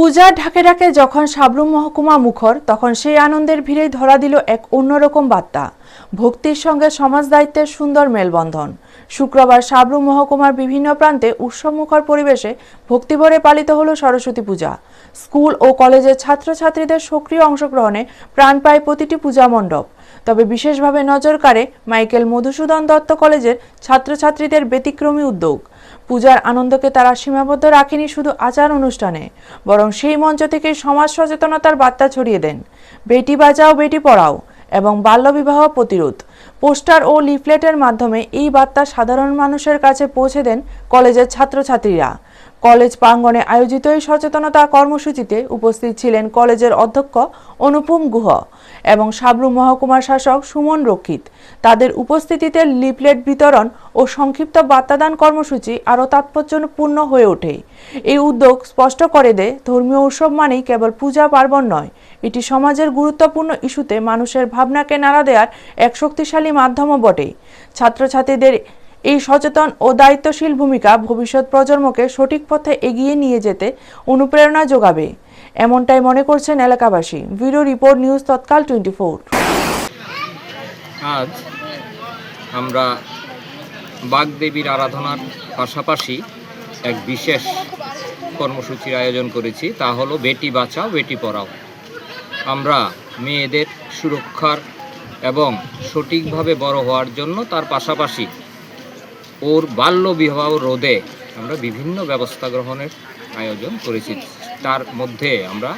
পূজার ঢাকে ঢাকে যখন সাবরুম মহকুমা মুখর, তখন সেই আনন্দের ভিড়েই ধরা দিল এক অন্যরকম বার্তা। ভক্তির সঙ্গে সমাজ দায়িত্বের সুন্দর মেলবন্ধন। শুক্রবার সাবরুম মহকুমার বিভিন্ন প্রান্তে উৎসবমুখর পরিবেশে ভক্তিভরে পালিত হলো সরস্বতী পূজা। স্কুল ও কলেজের ছাত্রছাত্রীদের সক্রিয় অংশগ্রহণে প্রাণ পায় প্রতিটি পূজা মণ্ডপ। তবে বিশেষভাবে নজর কাড়ে মাইকেল মধুসূদন দত্ত কলেজের ছাত্রছাত্রীদের ব্যতিক্রমী উদ্যোগ। পূজার আনন্দকে তারা সীমাবদ্ধ রাখেনি শুধু আচার অনুষ্ঠানে, বরং সেই মঞ্চ থেকে সমাজ সচেতনতার বার্তা ছড়িয়ে দেন। বেটি বাঁচাও বেটি পড়াও এবং বাল্যবিবাহ প্রতিরোধ পোস্টার ও লিফলেটের মাধ্যমে এই বার্তা সাধারণ মানুষের কাছে পৌঁছে দেন কলেজের ছাত্রছাত্রীরা। কলেজ প্রাঙ্গণে আয়োজিত এই সচেতনতা কর্মসূচিতে উপস্থিত ছিলেন কলেজের অধ্যক্ষ অনুপম গুহ এবং সাবরুম মহকুমার শাসক সুমন রক্ষিত। তাদের উপস্থিতিতে লিফলেট বিতরণ ও সংক্ষিপ্ত বার্তাদান কর্মসূচি আরও তাৎপর্যপূর্ণ হয়ে ওঠে। এই উদ্যোগ স্পষ্ট করে দেয়, ধর্মীয় উৎসব মানেই কেবল পূজা পার্বণ নয়, এটি সমাজের গুরুত্বপূর্ণ ইস্যুতে মানুষের ভাবনাকে নাড়া দেওয়ার এক শক্তিশালী মাধ্যমও বটে। ছাত্রছাত্রীদের এই সচেতন ও দায়িত্বশীল ভূমিকা ভবিষ্যৎ প্রজন্মকে সঠিক পথে এগিয়ে নিয়ে যেতে অনুপ্রেরণা যোগাবে, এমনটাই মনে করছেন এলাকাবাসী। ব্যুরো রিপোর্ট, নিউজ তৎকাল 24। আজ আমরা বাগদেবীর আরাধনার পাশাপাশি এক বিশেষ কর্মসূচির আয়োজন করেছি, তা হলো বেটি বাঁচাও বেটি পড়াও। আমরা মেয়েদের সুরক্ষার এবং সঠিকভাবে বড় হওয়ার জন্য, তার পাশাপাশি ওর বাল্য বিবাহ রোধে আমরা বিভিন্ন ব্যবস্থা গ্রহণের আয়োজন করেছি। তার মধ্যে আমরা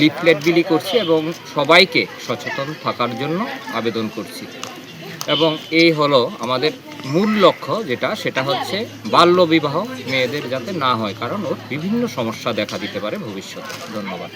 লিফলেট বিলি করছি এবং সবাইকে সচেতন থাকার জন্য আবেদন করছি। এবং এই হলো আমাদের মূল লক্ষ্য, সেটা হচ্ছে বাল্য বিবাহ মেয়েদের যাতে না হয়, কারণ ওর বিভিন্ন সমস্যা দেখা দিতে পারে ভবিষ্যতে। ধন্যবাদ।